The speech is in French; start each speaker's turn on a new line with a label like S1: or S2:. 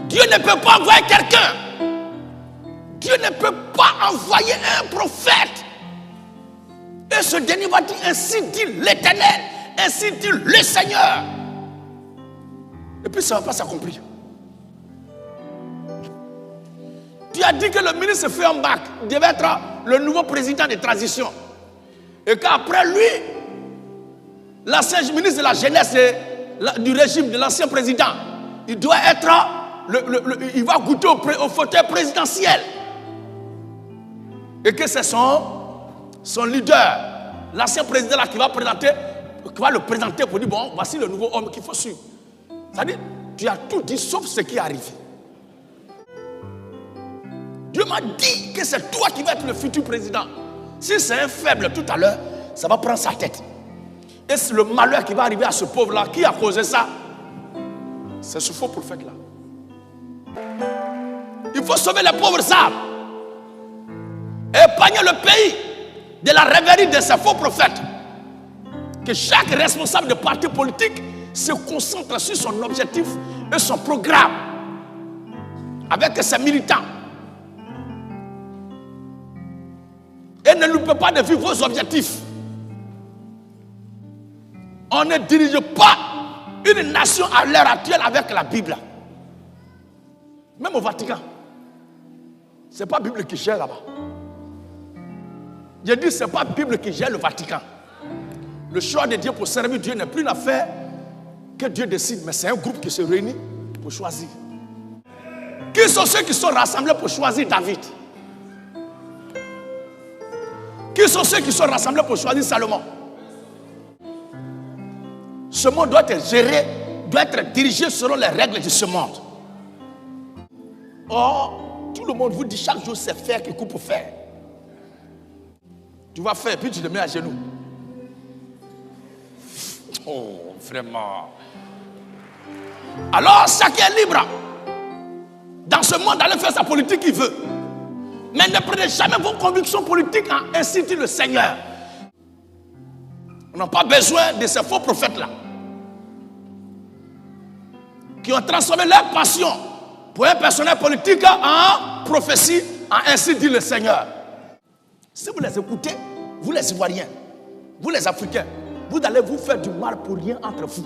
S1: Dieu ne peut pas envoyer quelqu'un. Dieu ne peut pas envoyer un prophète. Et ce dernier va dire, ainsi dit l'Éternel, ainsi dit le Seigneur. Et puis ça ne va pas s'accomplir. Tu as dit que le ministre Feumbach devait être le nouveau président de transition. Et qu'après lui, l'ancien ministre de la jeunesse du régime de l'ancien président, il doit être, il va goûter au fauteuil présidentiel. Et que c'est son leader, l'ancien président là, qui va le présenter pour dire, bon, voici le nouveau homme qu'il faut suivre. C'est-à-dire, tu as tout dit sauf ce qui arrive. Dieu m'a dit que c'est toi qui vas être le futur président. Si c'est un faible tout à l'heure, ça va prendre sa tête. Et c'est le malheur qui va arriver à ce pauvre-là. Qui a causé ça? C'est ce faux prophète-là. Il faut sauver les pauvres âmes. Épargner le pays de la rêverie de ces faux prophètes. Que chaque responsable de parti politique se concentre sur son objectif et son programme avec ses militants. Et ne loupe pas de vivre vos objectifs. On ne dirige pas une nation à l'heure actuelle avec la Bible. Même au Vatican. Ce n'est pas la Bible qui gère là-bas. J'ai dit, ce n'est pas la Bible qui gère le Vatican. Le choix de Dieu pour servir Dieu n'est plus une affaire que Dieu décide, mais c'est un groupe qui se réunit pour choisir. Qui sont ceux qui sont rassemblés pour choisir David? Qui sont ceux qui sont rassemblés pour choisir Salomon? Ce monde doit être géré, doit être dirigé selon les règles de ce monde. Or, tout le monde vous dit chaque jour c'est faire qui coupe au fer. Tu vas faire, puis tu te mets à genoux. Oh, vraiment. Alors, chacun est libre. Dans ce monde, d'aller faire sa politique qu'il veut. Mais ne prenez jamais vos convictions politiques à inciter le Seigneur. On n'a pas besoin de ces faux prophètes-là. Qui ont transformé leur passion pour un personnel politique en prophétie, en ainsi dit le Seigneur. Si vous les écoutez, vous les Ivoiriens, vous les Africains, vous allez vous faire du mal pour rien entre vous.